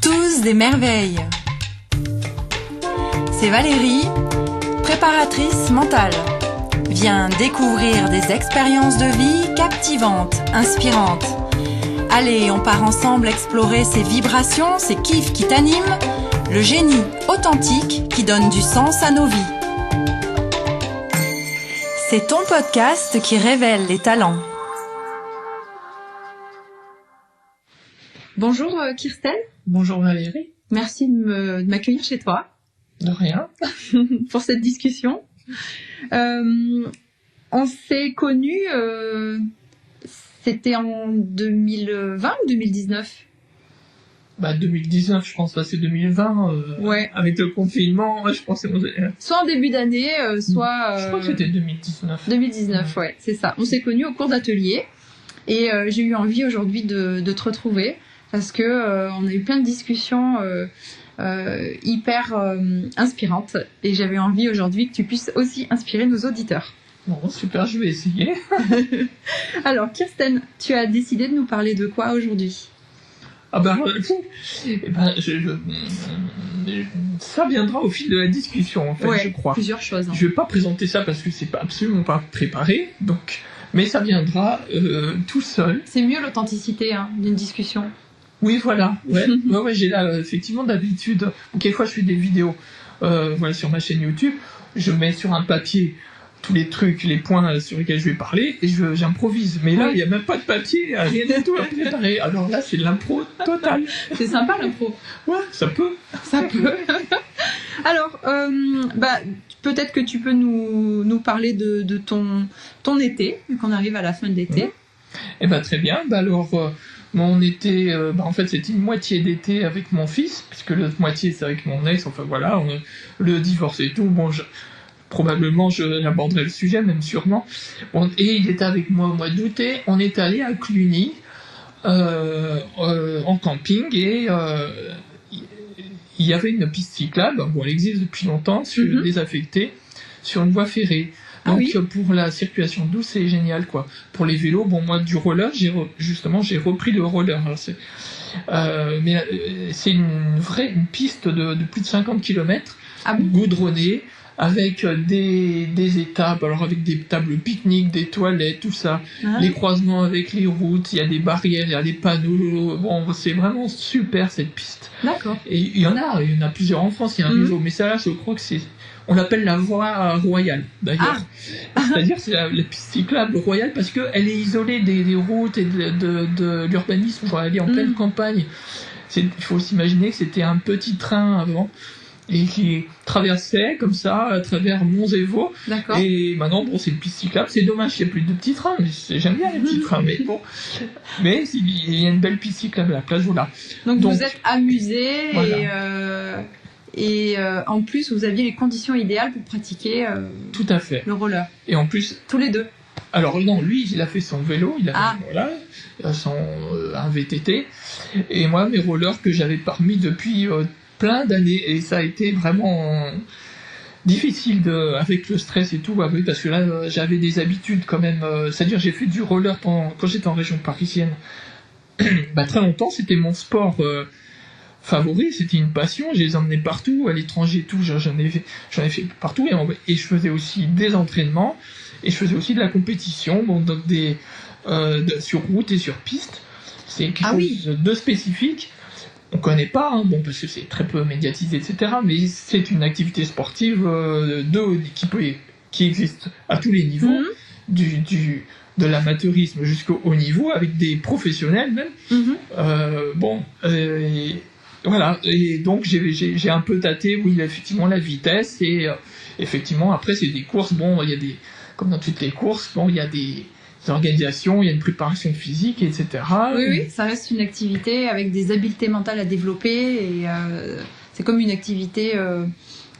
tous des merveilles. C'est Valérie, préparatrice mentale. Viens découvrir des expériences de vie captivantes, inspirantes. Allez, on part ensemble explorer ces vibrations, ces kiffs qui t'animent, le génie authentique qui donne du sens à nos vies. C'est ton podcast qui révèle les talents. Bonjour Kirsten. Bonjour Valérie. Merci de m'accueillir chez toi. De rien. Pour cette discussion. On s'est connus, c'était en 2020 ou 2019 ? 2019, je pense, c'est 2020. Ouais. Avec le confinement, je pense que soit en début d'année, soit... je crois que c'était 2019. 2019, ouais, c'est ça. On s'est connus au cours d'atelier et j'ai eu envie aujourd'hui de te retrouver parce que on a eu plein de discussions hyper inspirantes et j'avais envie aujourd'hui que tu puisses aussi inspirer nos auditeurs. Bon, super, je vais essayer. Alors, Kirsten, tu as décidé de nous parler de quoi aujourd'hui ? Ça viendra au fil de la discussion, en fait, ouais, je crois. Plusieurs choses. Je vais pas présenter ça parce que c'est absolument pas préparé, donc, mais ça viendra tout seul. C'est mieux l'authenticité d'une discussion. Oui, voilà. Ouais, j'ai là, effectivement, d'habitude, quelquefois je fais des vidéos sur ma chaîne YouTube, je mets sur un papier tous les trucs, les points sur lesquels je vais parler, et j'improvise. Mais là, il n'y a même pas de papier, rien du tout à préparer. Alors là, c'est de l'impro totale. C'est sympa, l'impro. Ouais, ça peut. Ça peut. Alors, peut-être que tu peux nous parler de ton été, vu qu'on arrive à la fin de l'été. Très bien. Mon été, en fait, c'était une moitié d'été avec mon fils, puisque l'autre moitié, c'est avec mon ex. Enfin, voilà, le divorce et tout. Bon, probablement, j'aborderai le sujet, même sûrement. Bon, et il était avec moi au mois d'août, et on est allé à Cluny, en camping, et il y avait une piste cyclable, elle existe depuis longtemps, désaffectée, sur une voie ferrée. Donc, pour la circulation douce, c'est génial, quoi. Pour les vélos, moi, du roller, j'ai repris le roller. Alors, c'est une piste de plus de 50 km, goudronnée, avec des étapes, alors avec des tables pique-nique, des toilettes, tout ça, les croisements avec les routes, il y a des barrières, il y a des panneaux. Bon, c'est vraiment super, cette piste. D'accord. Et il y en a plusieurs en France, il y a un réseau, mais ça, là, je crois que on l'appelle la voie royale, d'ailleurs. C'est-à-dire, c'est la piste cyclable royale parce qu'elle est isolée des routes et de l'urbanisme. Elle est en pleine campagne. Il faut s'imaginer que c'était un petit train avant et qui traversait comme ça à travers Monts-et-Vaux. D'accord. Et maintenant, c'est une piste cyclable. C'est dommage qu'il n'y ait plus de petits trains, mais j'aime bien les petits trains. Mais bon, il y a une belle piste cyclable à la place là. Donc vous êtes amusés, voilà. Et en plus, vous aviez les conditions idéales pour pratiquer tout à fait. Le roller. Et en plus... Tous les deux. Alors non, lui, il a fait son vélo, un VTT, et moi, mes rollers que j'avais parmi depuis plein d'années, et ça a été vraiment difficile avec le stress et tout, parce que là, j'avais des habitudes quand même, c'est-à-dire j'ai fait du roller quand j'étais en région parisienne, très longtemps, c'était mon sport favori, c'était une passion, je les emmenais partout, à l'étranger, tout, j'en ai fait partout, et je faisais aussi des entraînements, et je faisais aussi de la compétition, donc sur route et sur piste. C'est quelque chose de spécifique. On connaît pas, parce que c'est très peu médiatisé, etc. Mais c'est une activité sportive qui existe à tous les niveaux, de l'amateurisme jusqu'au haut niveau, avec des professionnels même. Voilà, et donc j'ai un peu tâté, effectivement, la vitesse, et effectivement, après, c'est des courses, il y a comme dans toutes les courses, il y a des organisations, il y a une préparation physique, etc. Oui, ça reste une activité avec des habiletés mentales à développer, et c'est comme une activité,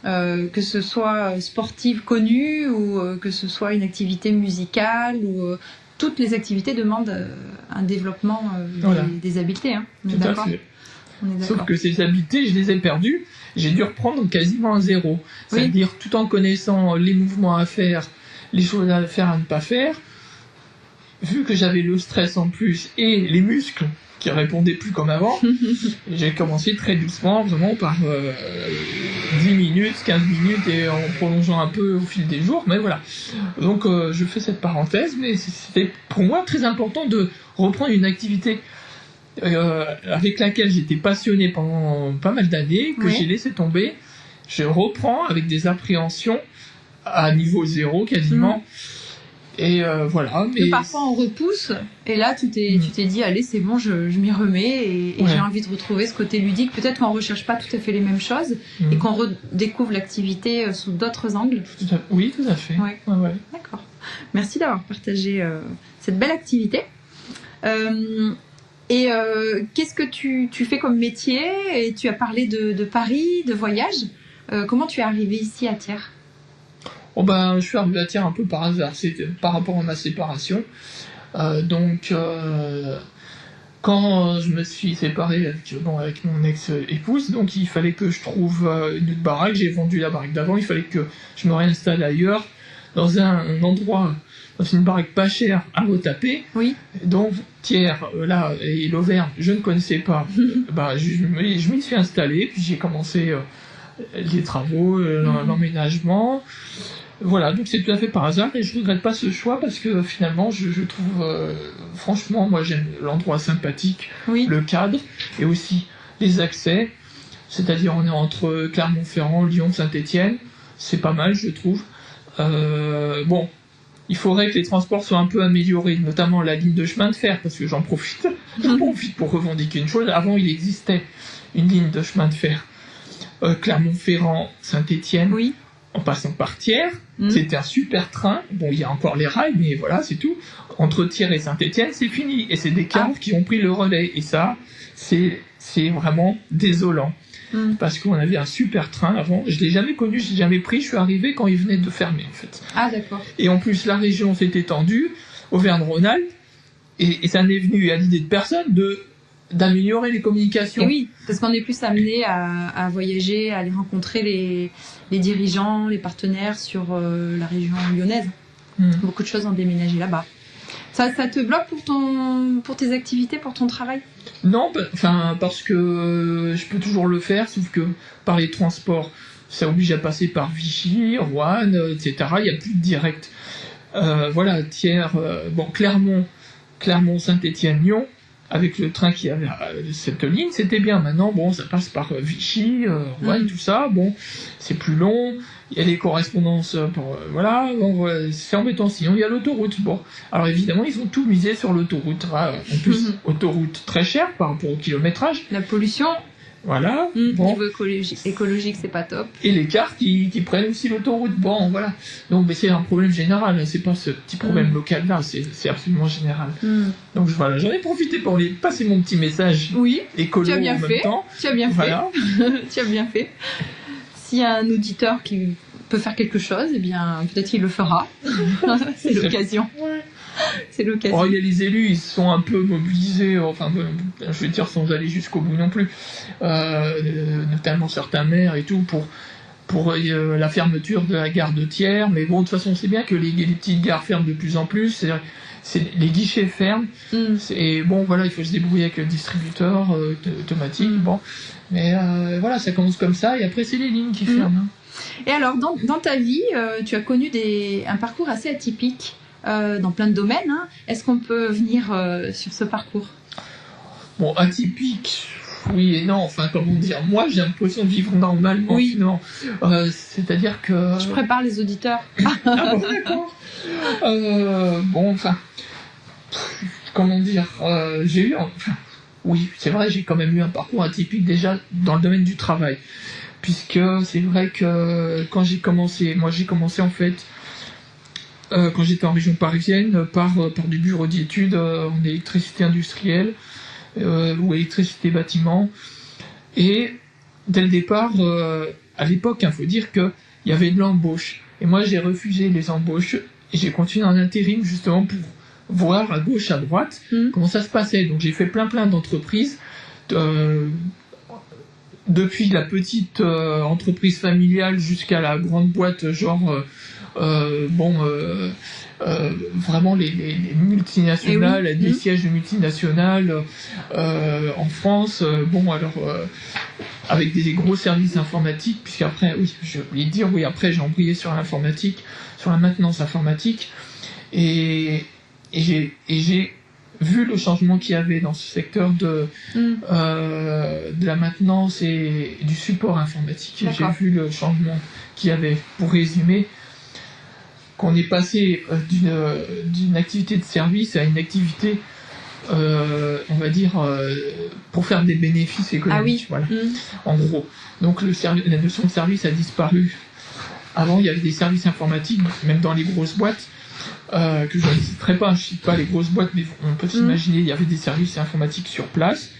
que ce soit sportive connue, ou que ce soit une activité musicale, ou toutes les activités demandent un développement des habiletés. On est d'accord. Sauf que ces habiletés, je les ai perdues, j'ai dû reprendre quasiment à zéro. C'est-à-dire, tout en connaissant les mouvements à faire, les choses à faire, à ne pas faire, vu que j'avais le stress en plus et les muscles qui répondaient plus comme avant, j'ai commencé très doucement, vraiment par 10 minutes, 15 minutes et en prolongeant un peu au fil des jours, mais voilà. Donc je fais cette parenthèse, mais c'était pour moi très important de reprendre une activité avec laquelle j'étais passionné pendant pas mal d'années, que j'ai laissé tomber. Je reprends avec des appréhensions à niveau zéro quasiment. Et voilà. Mais parfois on repousse, et là tu t'es dit allez c'est bon, je m'y remets et j'ai envie de retrouver ce côté ludique. Peut-être qu'on recherche pas tout à fait les mêmes choses et qu'on redécouvre l'activité sous d'autres angles. Oui, tout à fait. Ouais. D'accord. Merci d'avoir partagé cette belle activité. Qu'est-ce que tu fais comme métier? Et tu as parlé de Paris, de voyage. Comment tu es arrivé ici à Thiers? Je suis arrivé à Thiers un peu par hasard, c'est par rapport à ma séparation. Quand je me suis séparé avec mon ex-épouse, donc il fallait que je trouve une autre baraque. J'ai vendu la baraque d'avant, il fallait que je me réinstalle ailleurs, dans un endroit, dans une baraque pas chère à retaper. Oui. Donc Thiers, là, et l'Auvergne, je ne connaissais pas. Je m'y suis installé, puis j'ai commencé les travaux, l'emménagement. Voilà, donc c'est tout à fait par hasard et je regrette pas ce choix parce que finalement je trouve, franchement, moi j'aime l'endroit sympathique, le cadre et aussi les accès, c'est-à-dire on est entre Clermont-Ferrand, Lyon, Saint-Étienne, c'est pas mal je trouve. Il faudrait que les transports soient un peu améliorés, notamment la ligne de chemin de fer, parce que j'en profite pour revendiquer une chose. Avant il existait une ligne de chemin de fer Clermont-Ferrand, Saint-Étienne. Oui. En passant par Thiers, c'était un super train. Bon, il y a encore les rails, mais voilà, c'est tout. Entre Thiers et Saint-Étienne, c'est fini. Et c'est des cars qui ont pris le relais. Et ça, c'est vraiment désolant. Parce qu'on avait un super train avant. Je l'ai jamais connu, je l'ai jamais pris. Je suis arrivé quand il venait de fermer, en fait. Ah, d'accord. Et en plus, la région s'est étendue, Auvergne-Rhône-Alpes, et ça n'est venu à l'idée de personne d'améliorer les communications. Et oui, parce qu'on est plus amené à voyager, à aller rencontrer les dirigeants, les partenaires sur la région lyonnaise. Beaucoup de choses ont déménagé là-bas. Ça te bloque pour tes activités, pour ton travail? Non, parce que je peux toujours le faire, sauf que par les transports, ça oblige à passer par Vichy, Roanne, etc. Il n'y a plus de direct. Voilà, Thiers, Clermont, Saint-Étienne, Lyon. Avec le train qui avait cette ligne, c'était bien. Maintenant, ça passe par Vichy, Rouen, tout ça. Bon, c'est plus long. Il y a des correspondances c'est embêtant. Sinon, il y a l'autoroute. Bon, alors évidemment, ils ont tout misé sur l'autoroute. En plus, autoroute très chère par rapport au kilométrage. La pollution. Voilà. Niveau écologique, c'est pas top. Et les cars qui prennent aussi l'autoroute. Bon, voilà. Donc, mais c'est un problème général. C'est pas ce petit problème local-là. C'est absolument général. Donc, voilà. J'en ai profité pour passer mon petit message écolo en même temps. Tu as bien fait. Tu as bien fait. S'il y a un auditeur qui peut faire quelque chose, eh bien, peut-être il le fera. C'est l'occasion. C'est l'occasion. Il y a les élus, ils sont un peu mobilisés, je veux dire sans aller jusqu'au bout non plus, notamment certains maires et tout, pour la fermeture de la gare de Thiers. Mais bon, de toute façon, c'est bien que les petites gares ferment de plus en plus. Les guichets ferment. Et bon, voilà, il faut se débrouiller avec le distributeur automatique. Mais voilà, ça commence comme ça, et après, c'est les lignes qui ferment. Et alors, dans ta vie, tu as connu un parcours assez atypique. Dans plein de domaines. Est-ce qu'on peut venir sur ce parcours? Bon, atypique, oui et non. Comment dire? Moi, j'ai l'impression de vivre normalement. Oui. C'est-à-dire que... Je prépare les auditeurs. Ah bon, d'accord. Comment dire? J'ai eu... oui, c'est vrai, j'ai quand même eu un parcours atypique déjà dans le domaine du travail. Puisque c'est vrai que quand j'ai commencé en fait... quand j'étais en région parisienne, par du bureau d'études en électricité industrielle ou électricité bâtiment. Et dès le départ, à l'époque, il faut dire qu'il y avait de l'embauche. Et moi, j'ai refusé les embauches et j'ai continué en intérim justement pour voir à gauche, à droite comment ça se passait. Donc j'ai fait plein d'entreprises. Depuis la petite entreprise familiale jusqu'à la grande boîte genre... vraiment les multinationales, oui. des sièges de multinationales en France. Avec des gros services informatiques, puisqu'après, oui, j'ai oublié de dire, oui, après j'ai embrayé sur l'informatique, sur la maintenance informatique, et j'ai vu le changement qu'il y avait dans ce secteur de la maintenance et du support informatique. J'ai vu le changement qu'il y avait. Pour résumer, qu'on est passé d'une activité de service à une activité, on va dire, pour faire des bénéfices économiques. Voilà. En gros. Donc la notion de service a disparu. Avant, il y avait des services informatiques, même dans les grosses boîtes, que je ne citerai pas, je ne cite pas les grosses boîtes, mais on peut s'imaginer, il y avait des services informatiques sur place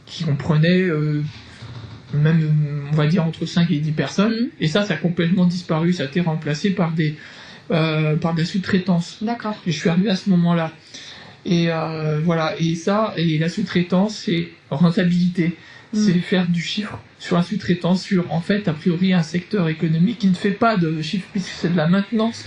qui comprenaient même, on va dire, entre 5 et 10 personnes, et ça a complètement disparu, ça a été remplacé par de la sous-traitance. D'accord. Et je suis arrivé à ce moment-là. Et voilà, et la sous-traitance, c'est rentabilité, c'est faire du chiffre sur la sous-traitance, sur, en fait, a priori, un secteur économique qui ne fait pas de chiffre, puisque c'est de la maintenance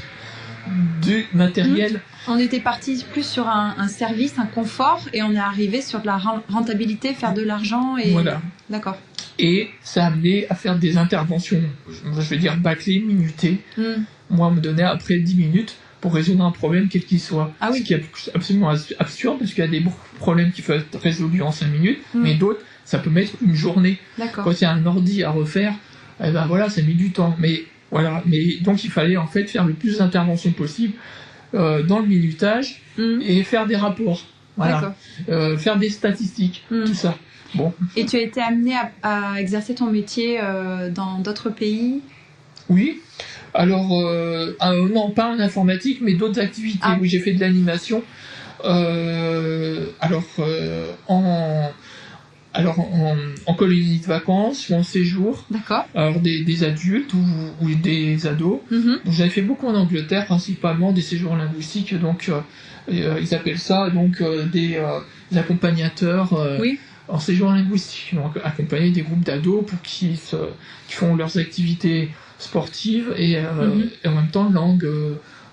du matériel. On était parti plus sur un service, un confort, et on est arrivé sur de la rentabilité, faire de l'argent. Et... Voilà. D'accord. Et ça a amené à faire des interventions, je vais dire bâclées, minutées. Moi, on me donnait après 10 minutes pour résoudre un problème quel qu'il soit. Ah oui. Ce qui est absolument absurde, parce qu'il y a des problèmes qui peuvent être résolus en 5 minutes, mais d'autres, ça peut mettre une journée. D'accord. Quand il y a un ordi à refaire, eh ben voilà, ça met du temps. Mais voilà, donc il fallait en fait faire le plus d'interventions possible dans le minutage et faire des rapports. Voilà. Faire des statistiques, tout ça. Bon. Et tu as été amené à exercer ton métier dans d'autres pays? Oui. Alors, non, pas en informatique, mais d'autres activités. Oui, j'ai fait de l'animation. En colonie de vacances ou en séjour. D'accord. Alors des adultes ou des ados. Donc j'avais fait beaucoup en Angleterre, principalement des séjours linguistiques. Donc ils appellent ça donc des accompagnateurs en séjour linguistique. Donc accompagner des groupes d'ados pour qui font leurs activités sportives et en même temps langue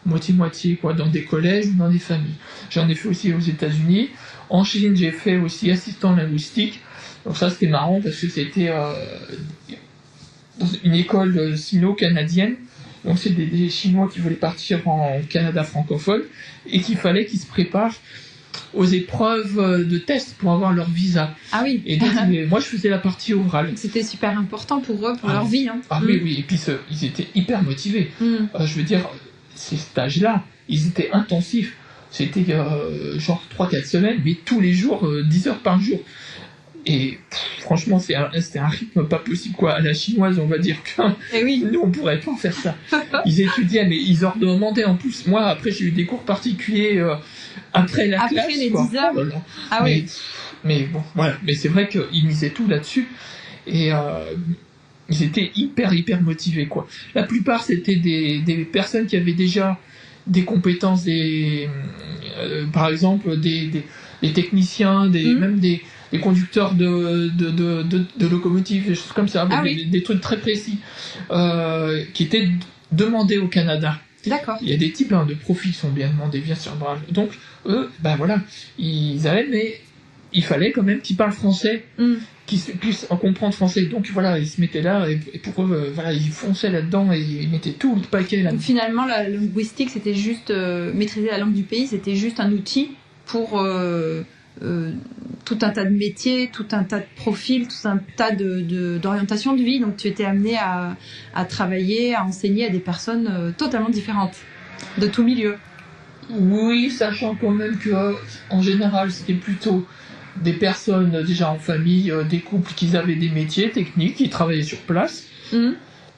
moitié-moitié, quoi, dans des collèges ou dans des familles. J'en ai fait aussi aux États-Unis. En Chine, j'ai fait aussi assistant linguistique. Donc ça, c'était marrant parce que c'était dans une école sino-canadienne. Donc c'est des Chinois qui voulaient partir en Canada francophone et qu'il fallait qu'ils se préparent aux épreuves de test pour avoir leur visa. Ah oui. Et donc, moi, je faisais la partie orale. C'était super important pour eux, pour leur vie. Hein. Ah oui. Et puis, ils étaient hyper motivés. Je veux dire, ces stages-là, ils étaient intensifs. C'était genre 3-4 semaines, mais tous les jours, 10 heures par jour. Et franchement, c'était un rythme pas possible, quoi. À la chinoise, on va dire que nous, on pourrait pas faire ça. Ils étudiaient, mais ils en demandaient en plus. Moi, après, j'ai eu des cours particuliers après la classe. Après les 10 quoi. heures. Oh là là. Ah oui. Mais bon, voilà. Mais c'est vrai qu'ils misaient tout là-dessus. Et ils étaient hyper motivés, quoi. La plupart, c'était des personnes qui avaient déjà des compétences, par exemple, des techniciens, même des conducteurs de locomotives, des choses comme ça, des trucs très précis, qui étaient demandés au Canada. D'accord. Il y a des types de profils qui sont bien demandés, bien sûr. Donc, eux, voilà, ils allaient, mais il fallait quand même qu'ils parlent français, qu'ils puissent en comprendre français. Donc voilà, ils se mettaient là, et pour eux, voilà, ils fonçaient là-dedans, et ils mettaient tout le paquet là-dedans. Donc finalement, la linguistique, c'était juste maîtriser la langue du pays, c'était juste un outil pour tout un tas de métiers, tout un tas de profils, tout un tas d'orientations de vie. Donc tu étais amené à travailler, à enseigner à des personnes totalement différentes, de tout milieu. Oui, sachant quand même que en général c'était plutôt des personnes déjà en famille, des couples qui avaient des métiers techniques, qui travaillaient sur place,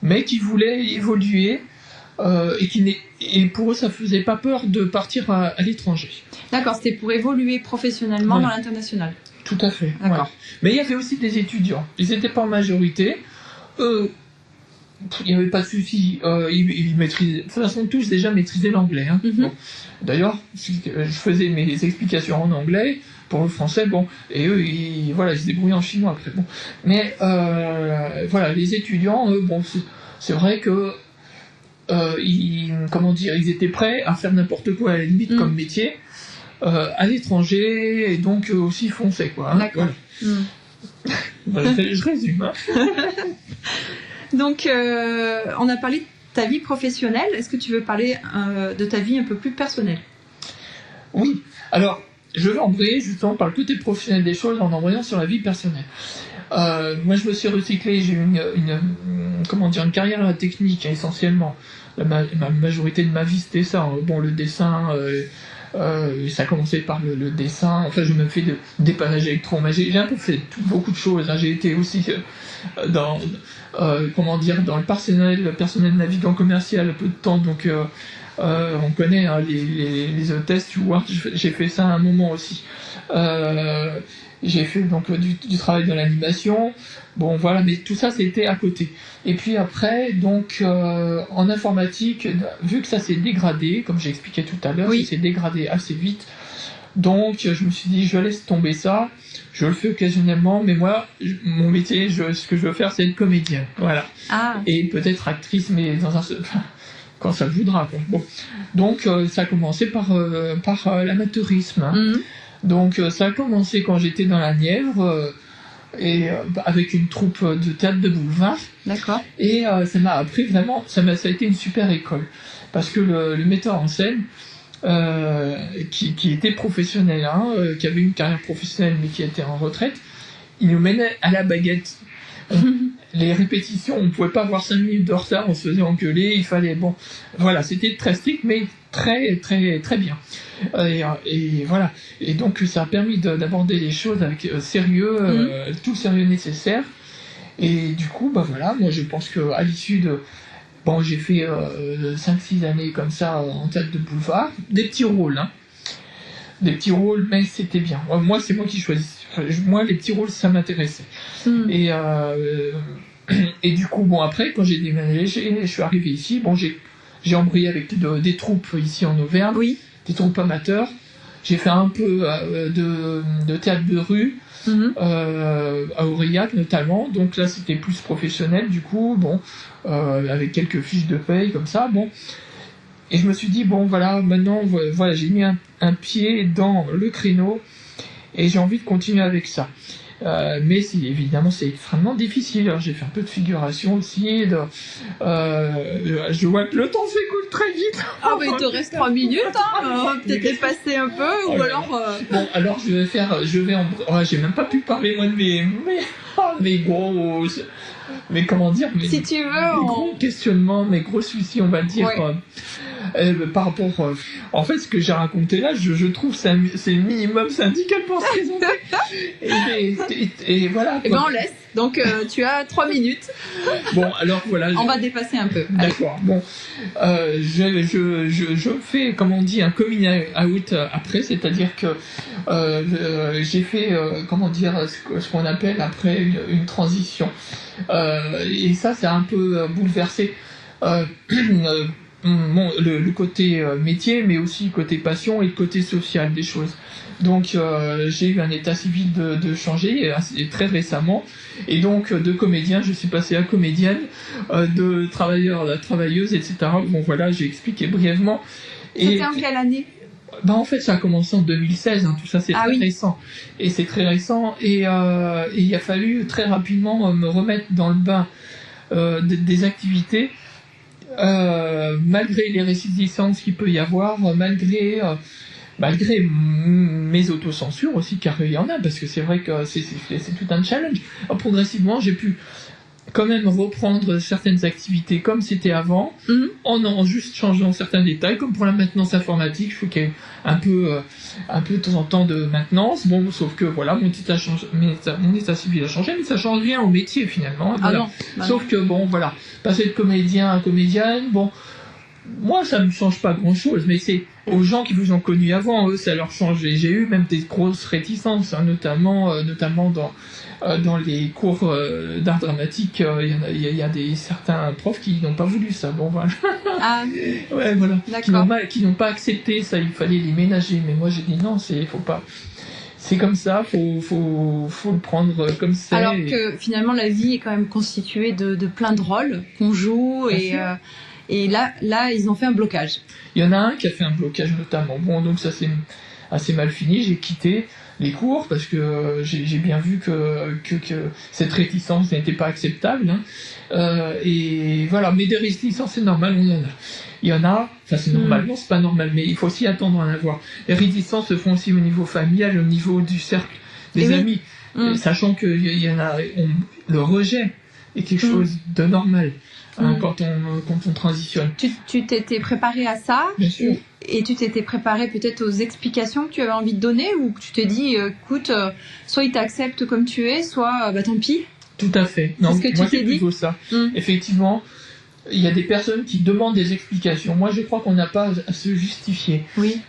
mais qui voulaient évoluer et pour eux ça faisait pas peur de partir à l'étranger. D'accord, c'était pour évoluer professionnellement dans l'international. Tout à fait. D'accord. Ouais. Mais il y avait aussi des étudiants. Ils n'étaient pas en majorité. Il n'y avait pas de souci. Ils maîtrisaient, de toute façon, tous déjà maîtrisaient l'anglais. Hein. Bon. D'ailleurs, je faisais mes explications en anglais pour le français. Bon, et eux, ils se débrouillaient en chinois après. Bon. Mais voilà, les étudiants, c'est vrai que ils étaient prêts à faire n'importe quoi à la limite comme métier à l'étranger, et donc aussi foncer, quoi. Hein, d'accord. Voilà. Je résume. Hein. Donc, on a parlé de ta vie professionnelle. Est-ce que tu veux parler de ta vie un peu plus personnelle? Oui. Alors, je vais embrayer justement par le côté professionnel des choses en embrayant sur la vie personnelle. Moi, je me suis recyclé. J'ai eu une carrière technique essentiellement. La majorité de ma vie, c'était ça. Hein. Bon, le dessin. Ça a commencé par le dessin. Enfin, j'ai même fait de dépannage électro. Mais j'ai un peu fait beaucoup de choses. Hein. J'ai été aussi dans le personnel navigant commercial peu de temps. Donc, on connaît hein, les hôtesses steward. J'ai fait ça à un moment aussi. J'ai fait donc du travail dans l'animation. Bon, voilà, mais tout ça, c'était à côté. Et puis après, donc, en informatique, vu que ça s'est dégradé, comme j'ai expliqué tout à l'heure, oui. ça s'est dégradé assez vite. Donc, je me suis dit, je laisse tomber ça. Je le fais occasionnellement, mais moi, mon métier, ce que je veux faire, c'est être comédien. Voilà. Ah. Et peut-être actrice, mais quand ça le voudra, quoi. Bon. Donc, ça a commencé par l'amateurisme. Hein. Donc, ça a commencé quand j'étais dans la Nièvre, avec une troupe de théâtre de boulevard. D'accord. Et ça m'a appris vraiment, ça a été une super école. Parce que le metteur en scène, qui était professionnel, hein, qui avait une carrière professionnelle mais qui était en retraite, il nous menait à la baguette. Les répétitions, on ne pouvait pas avoir 5 minutes de retard, on se faisait engueuler, il fallait... Bon, voilà, c'était très strict, mais très, très, très bien. Et voilà. Et donc, ça a permis d'aborder les choses avec sérieux, tout le sérieux nécessaire. Et du coup, bah voilà, moi je pense qu'à l'issue de... Bon, j'ai fait 5-6 années comme ça en théâtre de boulevard, des petits rôles, hein. Des petits rôles, mais c'était bien. Moi, c'est moi qui choisis. Moi, les petits rôles, ça m'intéressait. Et du coup, bon, après, quand j'ai déménagé, je suis arrivé ici. Bon, j'ai embrayé avec des troupes ici en Auvergne, oui. Des troupes amateurs. J'ai fait un peu de théâtre de rue, à Aurillac notamment. Donc là, c'était plus professionnel, du coup, bon, avec quelques fiches de paye comme ça, bon. Et je me suis dit, bon, voilà, maintenant, voilà, j'ai mis un pied dans le créneau et j'ai envie de continuer avec ça. Mais évidemment, c'est extrêmement difficile. Alors, j'ai fait un peu de figuration aussi. Je vois que le temps s'écoule très vite. Ah, mais il te reste 3 minutes, hein. Peut-être dépasser un peu, ou alors... Bon, alors j'ai même pas pu parler, moi, de mes gros... Mais comment dire, si tu veux, mes gros questionnements, mes gros soucis, on va dire, ouais. Par rapport... en fait, ce que j'ai raconté là, je trouve c'est le minimum syndical pour se présenter. Et voilà. Et ben on laisse. Donc tu as 3 minutes. Bon, alors voilà. On va dépasser un peu. D'accord. Bon, je fais, comme on dit, un coming out après, c'est-à-dire que j'ai fait, ce qu'on appelle après une transition. Et ça a un peu bouleversé le côté métier, mais aussi le côté passion et le côté social des choses. Donc j'ai eu un état civil de changer très récemment, et donc de comédien je suis passé à comédienne, de travailleur à travailleuse, etc. Bon voilà, j'ai expliqué brièvement. C'était en quelle année? Ben, en fait, ça a commencé en 2016, hein, tout ça c'est très récent. Et c'est très récent, et il a fallu très rapidement me remettre dans le bain des activités, malgré les résistances qu'il peut y avoir, malgré mes autocensures aussi, car il y en a, parce que c'est vrai que c'est tout un challenge. Alors, progressivement, j'ai pu quand même reprendre certaines activités comme c'était avant, en juste changeant certains détails, comme pour la maintenance informatique, il faut qu'il y ait un peu de temps en temps de maintenance. Bon, sauf que voilà, mon état civil a changé, mais ça change rien au métier finalement. Voilà. Sauf que bon, voilà, passer de comédien à comédienne, bon, moi ça me change pas grand chose, mais c'est aux gens qui vous ont connu avant, eux ça leur change. Et j'ai eu même des grosses réticences, hein, notamment dans les cours d'art dramatique, il y a certains profs qui n'ont pas voulu ça. Bon voilà. Ah. Ouais, voilà. Qui n'ont pas accepté ça. Il fallait les ménager. Mais moi j'ai dit non, faut pas. C'est comme ça. Faut le prendre comme ça. Alors que finalement la vie est quand même constituée de plein de rôles qu'on joue, Et là, ils ont fait un blocage. Il y en a un qui a fait un blocage notamment. Bon, donc ça c'est assez mal fini. J'ai quitté les cours parce que j'ai bien vu que cette réticence n'était pas acceptable. Et voilà, mais des réticences, c'est normal, on en a. Il y en a, enfin c'est normal, non c'est pas normal, mais il faut aussi attendre à en avoir. Les réticences se font aussi au niveau familial, au niveau du cercle des amis, sachant qu'il y en a, le rejet est quelque chose de normal. Quand on transitionne. Tu t'étais préparé à ça? Bien sûr. Et tu t'étais préparé peut-être aux explications que tu avais envie de donner, ou que tu t'es dit, écoute, soit ils t'acceptent comme tu es, soit tant pis? Tout à fait. Non, C'est ce que moi tu t'es c'est dit? plutôt ça. Effectivement, il y a des personnes qui demandent des explications. Moi je crois qu'on n'a pas à se justifier. Oui.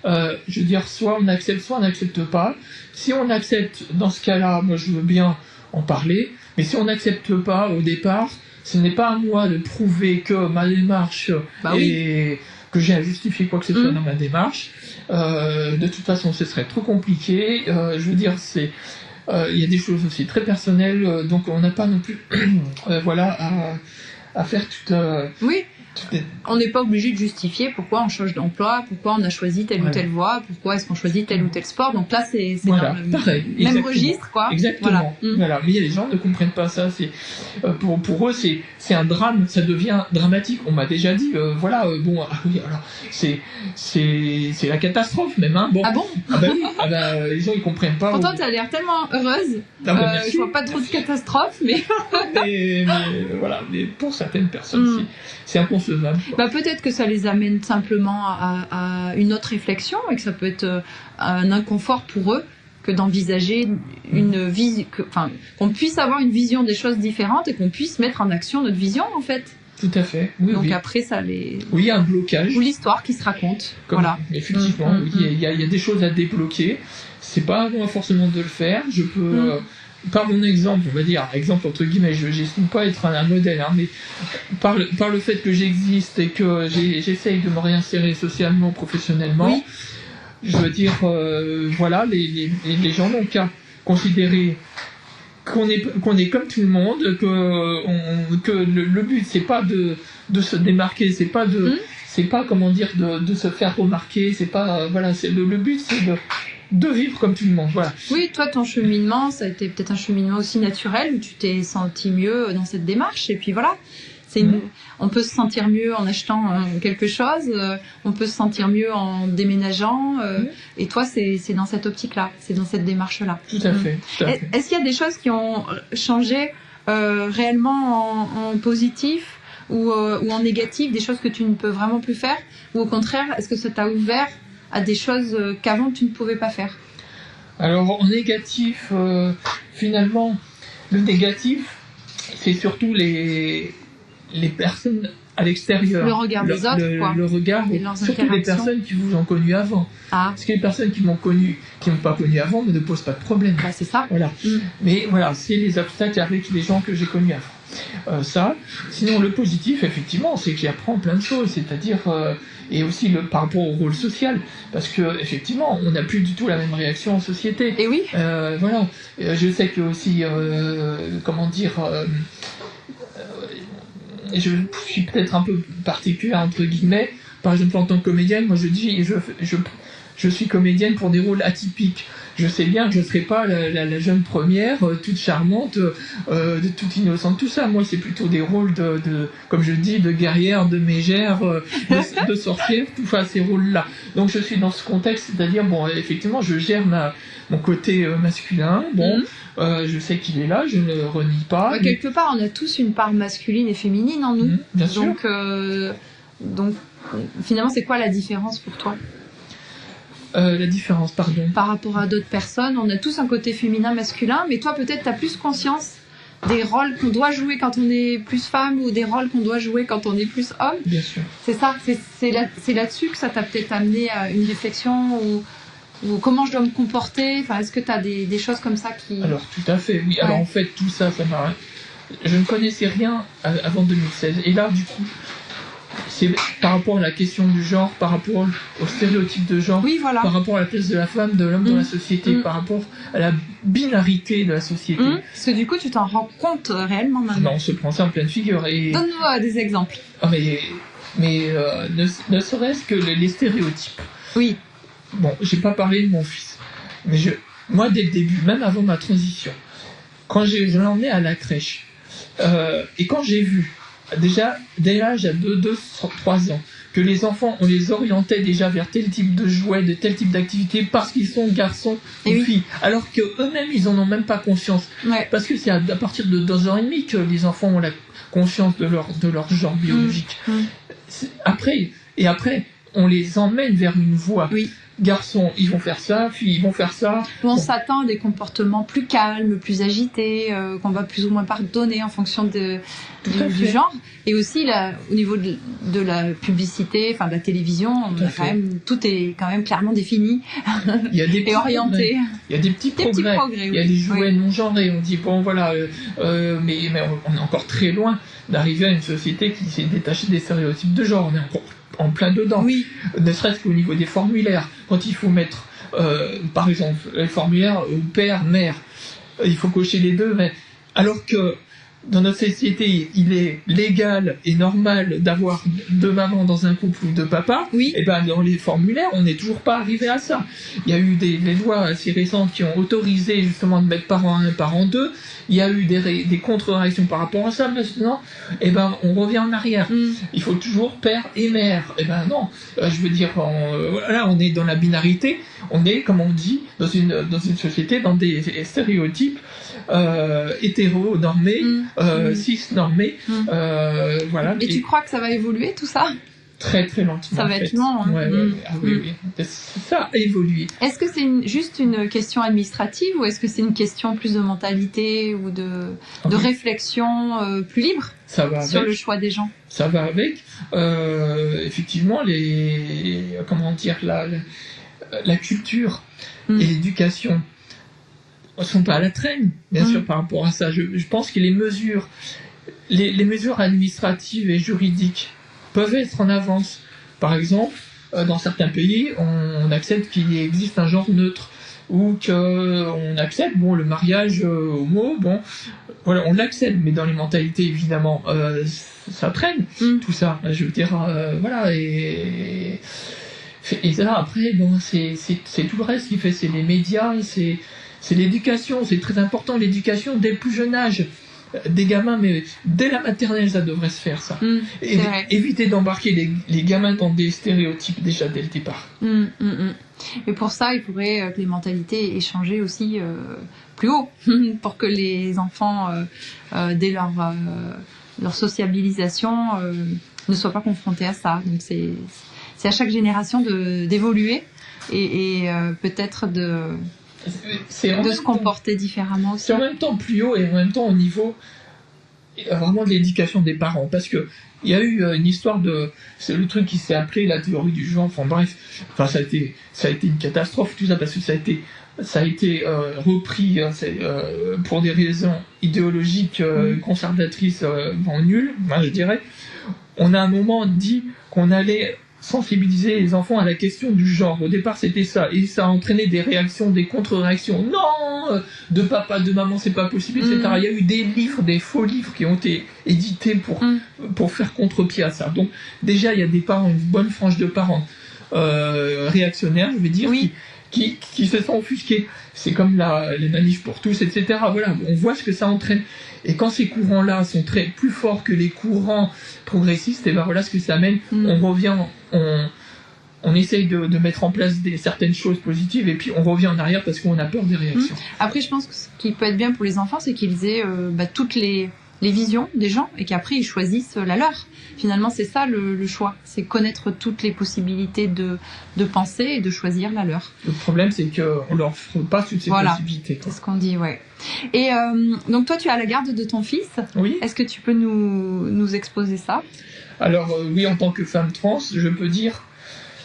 Je veux dire, soit on accepte, soit on n'accepte pas. Si on accepte, dans ce cas-là, moi je veux bien en parler, mais si on n'accepte pas au départ, ce n'est pas à moi de prouver que ma démarche et que j'ai à justifier quoi que ce soit dans ma démarche. De toute façon, ce serait trop compliqué. Je veux dire, il y a des choses aussi très personnelles, donc on n'a pas non plus à faire toute... Oui. On n'est pas obligé de justifier pourquoi on change d'emploi, pourquoi on a choisi telle ou telle voie, pourquoi est-ce qu'on choisit tel ou tel sport. Donc là, c'est voilà, dans le même registre, quoi. Exactement. Voilà. Mais les gens ne comprennent pas ça. C'est pour eux, c'est un drame. Ça devient dramatique. On m'a déjà dit, bon, alors c'est la catastrophe même. Hein. Bon. Ah bon? Les gens ils comprennent pas. Pourtant, tu as l'air tellement heureuse. Je vois pas trop de catastrophes, mais. mais voilà. Mais pour certaines personnes, c'est inconcevable. Peut-être que ça les amène simplement à une autre réflexion, et que ça peut être un inconfort pour eux que d'envisager une vision, qu'on puisse avoir une vision des choses différentes et qu'on puisse mettre en action notre vision en fait. Tout à fait. Oui, donc après ça les. Oui, il y a un blocage. Ou l'histoire qui se raconte. Voilà. Effectivement, il y a des choses à débloquer. C'est pas à moi forcément de le faire. Je peux. Par mon exemple, on va dire, exemple entre guillemets, je n'estime pas être un modèle, mais par le fait que j'existe et que j'essaye de me réinsérer socialement, professionnellement, je veux dire, les gens n'ont qu'à considérer qu'on est comme tout le monde, que le but c'est pas de se démarquer, c'est pas comment dire de se faire remarquer, c'est pas le but c'est de vivre comme tout le monde, voilà. Oui, toi, ton cheminement, ça a été peut-être un cheminement aussi naturel, où tu t'es senti mieux dans cette démarche, et puis voilà. On peut se sentir mieux en achetant quelque chose, on peut se sentir mieux en déménageant, et toi, c'est dans cette optique-là, c'est dans cette démarche-là. Tout à fait. Est-ce qu'il y a des choses qui ont changé réellement en positif ou en négatif, des choses que tu ne peux vraiment plus faire, ou au contraire, est-ce que ça t'a ouvert à des choses qu'avant tu ne pouvais pas faire? Alors en négatif, finalement, le négatif, c'est surtout les personnes à l'extérieur. Le regard des autres, quoi. Le regard, surtout les personnes qui vous ont connu avant. Parce que les personnes qui m'ont pas connu avant ne posent pas de problème. C'est ça. Voilà. Mais voilà, c'est les obstacles avec les gens que j'ai connus avant. Sinon le positif, effectivement, c'est que j'apprends plein de choses, c'est-à-dire et aussi par rapport au rôle social, parce que effectivement, on n'a plus du tout la même réaction en société. Et oui. Voilà. Je sais que aussi, je suis peut-être un peu particulier entre guillemets. Par exemple, en tant que comédienne, moi je dis, je suis comédienne pour des rôles atypiques. Je sais bien que je ne serai pas la jeune première, toute charmante, toute innocente, tout ça. Moi, c'est plutôt des rôles comme je dis, de guerrière, de mégère, de sorcière, enfin ces rôles-là. Donc je suis dans ce contexte, c'est-à-dire, bon, effectivement, je gère mon côté masculin, je sais qu'il est là, je ne le renie pas. Quelque part, on a tous une part masculine et féminine en nous. Bien sûr. Donc, finalement, c'est quoi la différence pour toi ? La différence, pardon. Par rapport à d'autres personnes, on a tous un côté féminin, masculin, mais toi peut-être tu as plus conscience des rôles qu'on doit jouer quand on est plus femme ou des rôles qu'on doit jouer quand on est plus homme. Bien sûr. C'est ça, c'est là-dessus que ça t'a peut-être amené à une réflexion ou comment je dois me comporter. Enfin, est-ce que tu as des choses comme ça qui... Alors tout à fait, oui. Ouais. Alors en fait tout ça m'a... Je ne connaissais rien avant 2016 et là du coup... C'est par rapport à la question du genre, par rapport au stéréotype de genre, par rapport à la place de la femme, de l'homme dans la société, par rapport à la binarité de la société. Parce que du coup, tu t'en rends compte réellement maintenant. Non, on se prend ça en pleine figure. Donne-nous des exemples. Mais mais ne serait-ce que les stéréotypes. Oui. Bon, j'ai pas parlé de mon fils, mais moi, dès le début, même avant ma transition, quand je l'emmenais à la crèche, et quand j'ai vu, déjà, dès l'âge de 2-3 ans, que les enfants, on les orientait déjà vers tel type de jouets, de tel type d'activité, parce qu'ils sont garçons ou filles, alors qu'eux-mêmes, ils en ont même pas conscience. Ouais. Parce que c'est à partir de 2 ans et demi que les enfants ont la conscience de leur genre biologique. Après, on les emmène vers une voie. Oui. Garçons, ils vont faire ça, filles, ils vont faire ça. On s'attend à des comportements plus calmes, plus agités, qu'on va plus ou moins pardonner en fonction du genre. Et aussi, là, au niveau de la publicité, enfin de la télévision, tout est quand même clairement défini et orienté. Il y a des petits progrès. Il y a des jouets non genrés. On dit, bon voilà, mais on est encore très loin d'arriver à une société qui s'est détachée des stéréotypes de genre. On est encore en plein dedans, ne serait-ce qu'au niveau des formulaires, quand il faut mettre par exemple les formulaires père, mère, il faut cocher les deux, mais alors que dans notre société il est légal et normal d'avoir 2 mamans dans un couple ou 2 papas, et ben dans les formulaires on n'est toujours pas arrivé à ça. Il y a eu des lois assez récentes qui ont autorisé justement de mettre parent 1, parent 2. Il y a eu des contre-réactions par rapport à ça. Maintenant, on revient en arrière. Il faut toujours père et mère. Non. Je veux dire, là, on est dans la binarité. On est, comme on dit, dans une société, dans des stéréotypes hétéro-normés, cis-normés. Voilà. Et tu crois que ça va évoluer, tout ça ? Très très lentement. Ça va être lent. Oui. Ça a évolué. Est-ce que c'est juste une question administrative ou est-ce que c'est une question plus de mentalité ou de réflexion plus libre sur le choix des gens ? Ça va avec. Effectivement, la culture et l'éducation sont pas à la traîne, bien sûr, par rapport à ça. Je pense que les mesures administratives et juridiques peuvent être en avance. Par exemple, dans certains pays, on accepte qu'il existe un genre neutre, ou qu'on accepte le mariage homo, voilà, on l'accepte, mais dans les mentalités, évidemment, ça traîne, tout ça. Je veux dire, voilà, et là, après, c'est tout le reste qui fait, c'est les médias, c'est l'éducation, c'est très important, l'éducation dès le plus jeune âge. Des gamins, mais dès la maternelle, ça devrait se faire, ça. Éviter d'embarquer les gamins dans des stéréotypes déjà dès le départ. Et pour ça, il faudrait que les mentalités aient changé aussi plus haut, pour que les enfants, dès leur sociabilisation, ne soient pas confrontés à ça. Donc c'est à chaque génération d'évoluer et peut-être de se comporter différemment aussi. C'est en même temps plus haut et en même temps au niveau vraiment de l'éducation des parents, parce que il y a eu une histoire c'est le truc qui s'est appelé la théorie du genre, ça a été une catastrophe tout ça, parce que ça a été repris pour des raisons idéologiques conservatrices nulles, je dirais. On a un moment dit qu'on allait sensibiliser les enfants à la question du genre. Au départ, c'était ça. Et ça a entraîné des réactions, des contre-réactions. Non, de papa, de maman, c'est pas possible, etc. Il y a eu des livres, des faux livres qui ont été édités pour faire contre-pied à ça. Donc, déjà, il y a des parents, une bonne frange de parents réactionnaires, je vais dire, qui se sont offusqués. C'est comme les manifs pour tous, etc. Voilà, on voit ce que ça entraîne. Et quand ces courants-là sont plus forts que les courants progressistes, et voilà ce que ça amène. On revient, on essaye de mettre en place certaines choses positives, et puis on revient en arrière parce qu'on a peur des réactions. Après, je pense que ce qui peut être bien pour les enfants, c'est qu'ils aient toutes les visions des gens, et qu'après ils choisissent la leur. Finalement, c'est ça le choix, c'est connaître toutes les possibilités de penser et de choisir la leur. Le problème, c'est qu'on leur offre pas toutes ces possibilités. C'est ce qu'on dit, ouais. Et donc toi, tu as la garde de ton fils. Oui. Est-ce que tu peux nous exposer ça ? Alors oui, en tant que femme trans, je peux dire,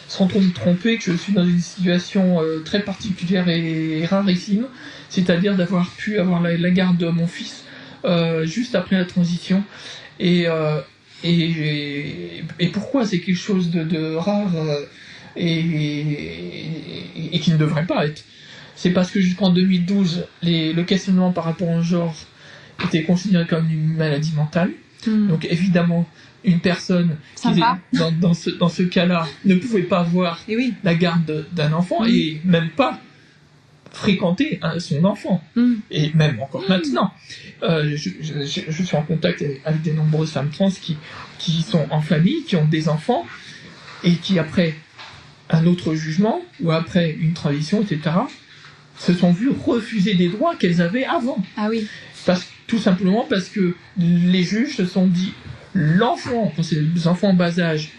sans trop me tromper, que je suis dans une situation très particulière et rarissime, c'est-à-dire d'avoir pu avoir la garde de mon fils juste après la transition. Et pourquoi c'est quelque chose de rare et qui ne devrait pas être. C'est parce que jusqu'en 2012, le questionnement par rapport au genre était considéré comme une maladie mentale. Donc évidemment, une personne qui est dans ce cas-là ne pouvait pas avoir la garde d'un enfant et même pas fréquenter son enfant. Et même encore maintenant, je suis en contact avec de nombreuses femmes trans qui sont en famille, qui ont des enfants et qui, après un autre jugement ou après une transition, etc., se sont vues refuser des droits qu'elles avaient avant. Ah oui. Tout simplement parce que les juges se sont dit l'enfant, quand c'est des enfants en bas âge,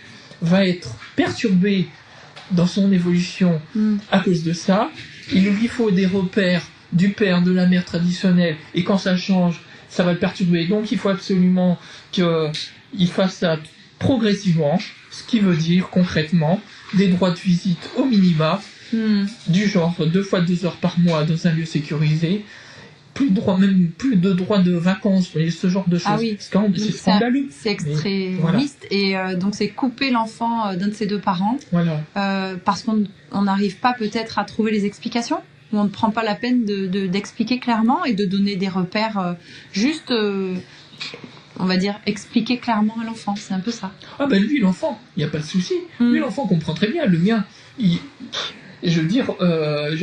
va être perturbé dans son évolution à cause de ça. Il lui faut des repères du père, de la mère traditionnelle, et quand ça change, ça va le perturber. Donc il faut absolument qu'il fasse ça progressivement, ce qui veut dire concrètement des droits de visite au minima, du genre 2 fois 2 heures par mois dans un lieu sécurisé, plus de droits de vacances, ce genre de choses. Ah oui. C'est scandaleux. C'est extrémiste, et donc c'est couper l'enfant d'un de ses 2 parents, parce qu'on n'arrive pas peut-être à trouver les explications, ou on ne prend pas la peine d'expliquer clairement et de donner des repères juste, on va dire, expliquer clairement à l'enfant. C'est un peu ça. Ah ben lui, l'enfant, il n'y a pas de souci. Lui, l'enfant comprend très bien. Le mien, et je veux dire,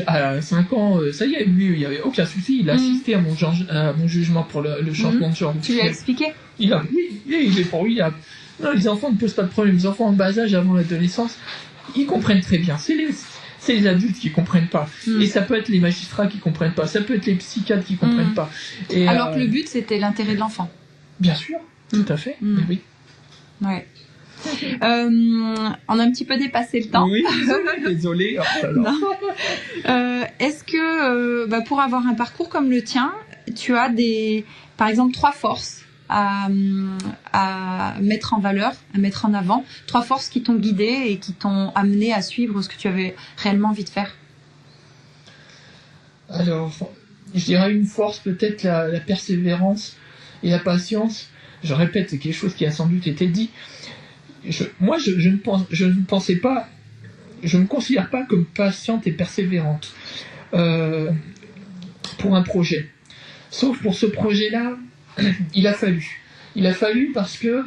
à 5 ans, ça y est, lui, il n'y avait aucun souci. Il a assisté à mon jugement pour le changement de genre. Tu lui as expliqué ? Non, les enfants ne posent pas de problème. Les enfants en bas âge, avant l'adolescence, ils comprennent très bien. C'est les adultes qui comprennent pas. Et ça peut être les magistrats qui comprennent pas. Ça peut être les psychiatres qui comprennent pas. Et, alors que le but, c'était l'intérêt de l'enfant. Bien sûr, tout à fait. Oui. Ouais. On a un petit peu dépassé le temps. Oui, désolé. Est-ce que pour avoir un parcours comme le tien, tu as par exemple 3 forces à mettre en valeur, à mettre en avant, 3 forces qui t'ont guidé et qui t'ont amené à suivre ce que tu avais réellement envie de faire? Alors, je dirais une force, peut-être la persévérance et la patience. Je répète, c'est quelque chose qui a sans doute été dit. Je ne pensais pas, je ne me considère pas comme patiente et persévérante pour un projet. Sauf pour ce projet-là, il a fallu parce que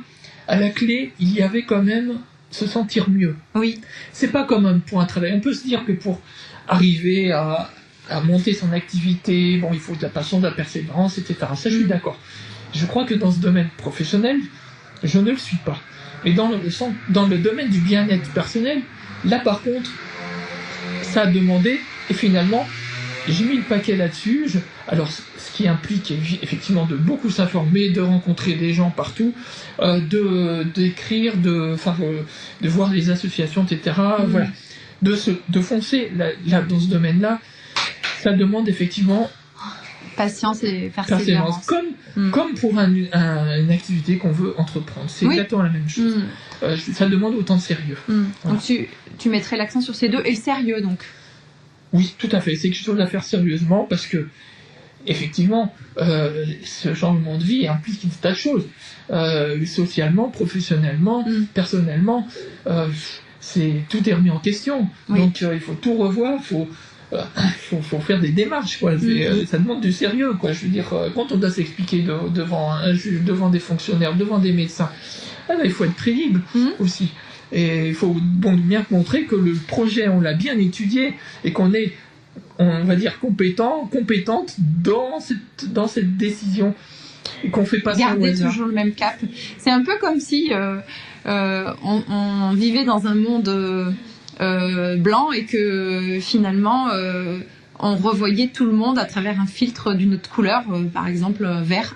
à la clé, il y avait quand même se sentir mieux. Oui. C'est pas comme pour un travail. On peut se dire que pour arriver à monter son activité, bon, il faut de la patience, de la persévérance, etc. Ça, je suis d'accord. Je crois que dans ce domaine professionnel, je ne le suis pas. Mais dans le domaine du bien-être personnel, là par contre, ça a demandé, et finalement, j'ai mis le paquet là-dessus. Alors, ce qui implique effectivement de beaucoup s'informer, de rencontrer des gens partout, d'écrire, de voir les associations, etc. Voilà, de foncer là dans ce domaine-là, ça demande effectivement patience et persévérance. Comme pour une activité qu'on veut entreprendre. C'est exactement la même chose. Ça demande autant de sérieux. Voilà. Donc tu mettrais l'accent sur ces 2 et le sérieux donc. Oui, tout à fait. C'est quelque chose à faire sérieusement parce que effectivement, ce changement de vie implique un tas de choses. Socialement, professionnellement, personnellement, tout est remis en question. Oui. Donc il faut tout revoir, faut faire des démarches, quoi. Ça demande du sérieux, quoi. Je veux dire, quand on doit s'expliquer devant un juge, devant des fonctionnaires, devant des médecins, il faut être crédible aussi. Et il faut bien montrer que le projet, on l'a bien étudié et qu'on est, on va dire, compétente dans cette décision et qu'on fait pas ça au hasard. Garder toujours le même cap. C'est un peu comme si on vivait dans un monde blanc et que finalement on revoyait tout le monde à travers un filtre d'une autre couleur, par exemple vert.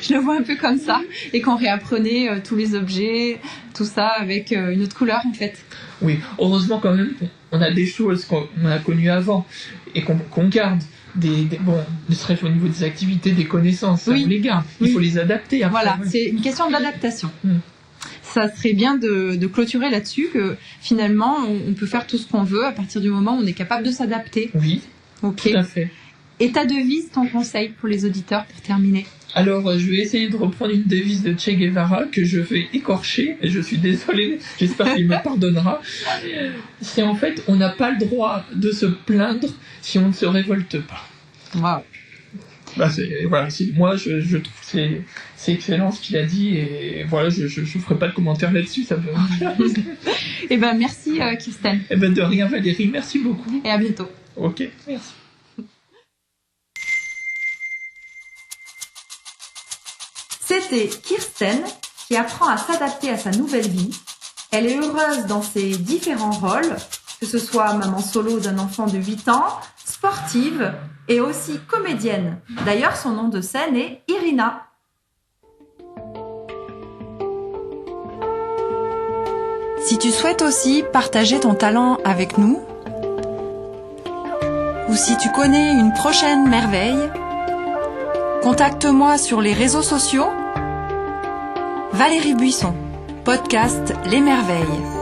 Je le vois un peu comme ça, et qu'on réapprenait tous les objets, tout ça avec une autre couleur en fait. Oui, heureusement quand même, on a des choses qu'on a connues avant et qu'on garde. Ne serait-ce au niveau des activités, des connaissances, on les garde. Il faut les adapter. Après, voilà, c'est une question d'adaptation. Ça serait bien de clôturer là-dessus, que finalement, on peut faire tout ce qu'on veut à partir du moment où on est capable de s'adapter. Oui, tout à fait. Et ta devise, ton conseil pour les auditeurs pour terminer? Alors, je vais essayer de reprendre une devise de Che Guevara que je vais écorcher, et je suis désolé, j'espère qu'il me pardonnera. C'est en fait, on n'a pas le droit de se plaindre si on ne se révolte pas. Waouh. Bah moi je trouve que c'est excellent ce qu'il a dit et voilà, je ferai pas de commentaires là-dessus, ça peut. Et ben merci Kirsten. Et ben de rien Valérie, merci beaucoup. Et à bientôt. Ok, merci. C'était Kirsten qui apprend à s'adapter à sa nouvelle vie. Elle est heureuse dans ses différents rôles, que ce soit maman solo d'un enfant de 8 ans, sportive et aussi comédienne. D'ailleurs, son nom de scène est Irina. Si tu souhaites aussi partager ton talent avec nous, ou si tu connais une prochaine merveille, contacte-moi sur les réseaux sociaux. Valérie Buisson, podcast Les Merveilles.